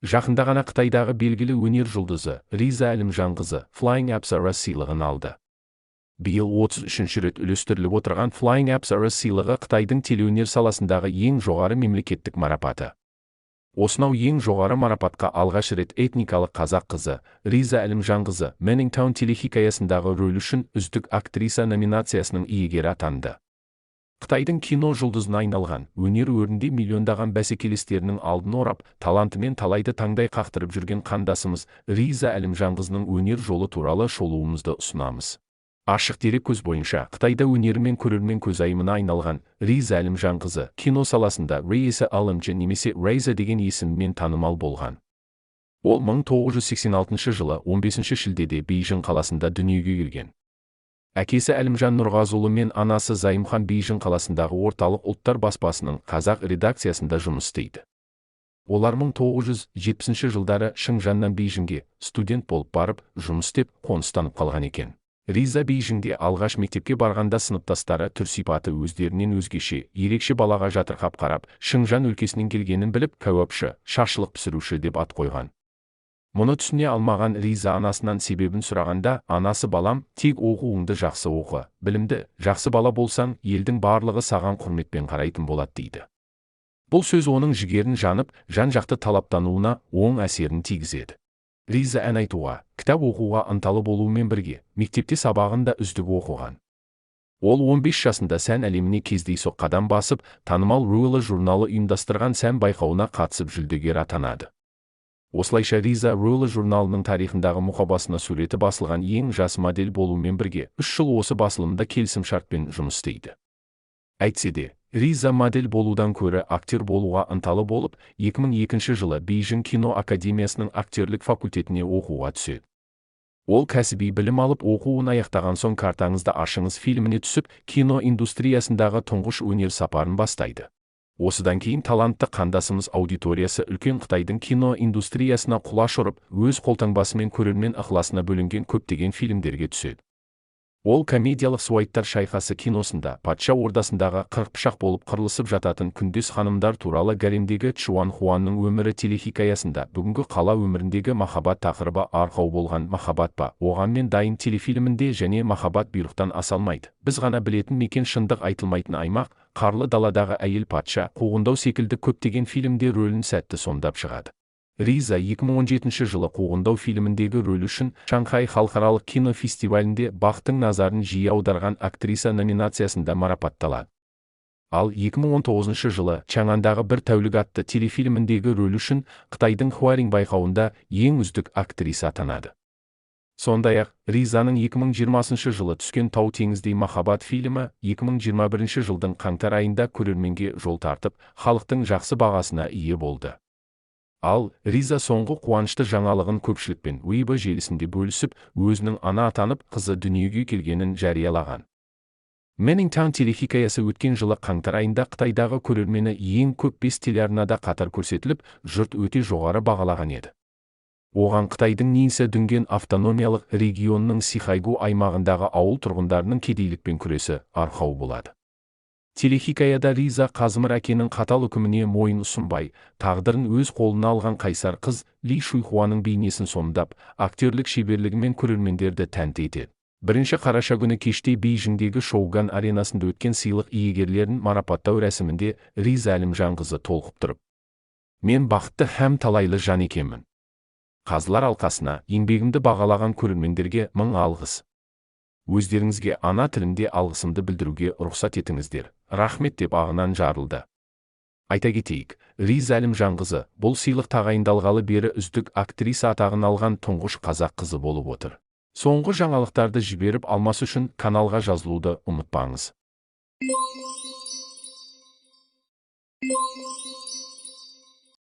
Жақында ғана Қытайдағы белгілі өнер жұлдызы Риза Әлімжанқызы Flying Apsara сыйлығын алды. Биыл 33-ші рет үлестіріліп отырған Flying Apsara сыйлығы Қытайдың телеөнер саласындағы ең жоғары мемлекеттік марапаты. Осынау ең жоғары марапатқа алғаш рет этникалық қазақ қызы Риза Әлімжанқызы Меннingтаун телехикаясындағы рөлі үшін үздік актриса номинациясының иегері атанды. Қытайдың кино жұлдызына айналған өнер өрінде миллиондаған бәсекелестерінің алдын орап, талантымен талайды таңдай қақтырып жүрген қандасымыз Риза Әлімжанқызының өнер жолы туралы шолуымызды ұсынамыз. Ашық дерек көз бойынша Қытайда өнерімен көрермен көзайымына айналған Риза Әлімжанқызы кино саласында Рейса Алымжы немесе Рейза деген есімімен танымал болған. Ол 1986 жылы 15 шілдеде Бейжің қаласында дүниеге келген. Әкесі Әлімжан Нұрғазыұлы мен анасы Зайымхан Бейжің қаласындағы орталық ұлттар баспасының қазақ редакциясында жұмыс істейді. Олар 1970 жылдары Шыңжаннан Бейжіңге студент болып барып, жұмыс істеп, қоныстанып қалған екен. Риза Бейжіңде алғаш мектепке барғанда сыныптастары түр-сипаты өздерінен өзгеше, ерекше балаға жатырқап қарап, Шыңжан өлкесінен келгенін біліп, кәуапшы, шашлық пісіруші деп ат қойған. Мұны түсіне алмаған Риза анасынан себебін сұрағанда, анасы балам, тек оқуыңды жақсы оқы, білімді, жақсы бала болсаң, елдің барлығы саған құрметпен қарайтын болады дейді. Бұл сөз оның жігерін жанып, жан-жақты талаптануына оң әсерін тигізеді. Риза ән айтуға, кітап оқуға ынталы болуымен бірге, мектепте сабағын да үздік оқыған. Ол 15 жасында сән әлеміне кездейсоқ қадам басып, танымал Ruler журналы ұйымдастырған сән байқауына қатысып жүлдегер атанады. Осылайша Риза Ruler журналының тарихындағы мұқабасына суреті басылған ең жас модель болумен бірге 3 жыл осы басылымда келісімшартпен жұмыс істейді. Әйтсе де, Риза модель болудан көрі актер болуға ынталы болып, 2002 жылы Бейжің кино академиясының актерлік факультетіне оқуға түседі. Ол кәсіби білім алып, оқуын аяқтаған соң картаңызды ашыңыз фильміне түсіп, кино индустриясындағы тұңғыш өнер сапарын бастайды. Осыдан кейін талантты қандасымыз аудиториясы үлкен Қытайдың кино индустриясына құлаш ұрып, өз қолтаңбасымен көрермен ықыласына бөлінген көптеген фильмдерге түседі. Ол комедиялық суайттар шайқасы киносында патша ордасындағы 40 пышақ болып қырылысып жататын күндес ханымдар туралы гаремдегі Чуан Хуанның өмірі телехикаясында бүгінгі қала өміріндегі махаббат тақырыбы арқау болған махаббат па, оған мен дайын телефильмінде және махаббат бұйрықтан асалмайды. Біз ғана білетін мекен шындық айтылмайтын аймақ, қарлы даладағы әйел патша, Қолдау секілді көптеген фильмде рөлін сәтті сомдап шығады. Риза 2017 жылы Қолдау фильміндегі рөлі үшін Шанхай халықаралық кинофестивалінде бақтың назарын жиі аударған актриса номинациясында марапатталады. Ал 2019 жылы Чаңандағы бір тәулік атты телефильміндегі рөлі үшін Қытайдың Хуаринг байқауында ең үздік актриса атанады. Сондай-ақ, Ризаның 2020 жылы түскен Тау теңіздей махаббат фильмі 2021 жылдың қаңтар айында көрерменге жол тартып, халықтың жақсы бағасына ие болды. Ал Риза соңғы қуанышты жаңалығын көпшілікпен Weibo желісінде бөлісіп, өзінің ана атанып, қызы дүниеге келгенін жариялаған. Меннingтаун телехикаясы өткен жылы қаңтар айында Қытайдағы көрермені ең көп 5 телеарнада қатар көрсетіліп, жұрт өте жоғары бағалаған еді. Оған Қытайдың Нинса дүнген автономиялық регионының Сихайгу аймағындағы ауыл тұрғындарының кедейлікпен күресі арқау болады. Телехикаяда Риза Қазымыр әкенің қатал үкіміне мойын ұсынбай, тағдырын өз қолына алған қайсар қыз Ли Шуйхуаның бейнесін сомдап, актерлік шеберлігімен көрермендерді тәнті етеді. Бірінші қараша күні кеште Бейжіңдегі Шоуган аренасында өткен сыйлық иегерлерін марапаттау рәсімінде Риза Әлімжанқызы толқып тұрып: "Мен бақытты һәм талайлы жан екенмін. Қазылар алқасына еңбегімді бағалаған көрермендерге мың алғыс. Өздеріңізге ана тілімде алғысымды білдіруге рұқсат етіңіздер. Рахмет" деп ағынан жарылды. Айта кетейік, Риза Әлімжанқызы бұл сыйлық тағайындалғалы бері үздік актриса атағын алған тұңғыш қазақ қызы болып отыр. Соңғы жаңалықтарды жіберіп алмас үшін каналға жазылуды ұмытпаңыз.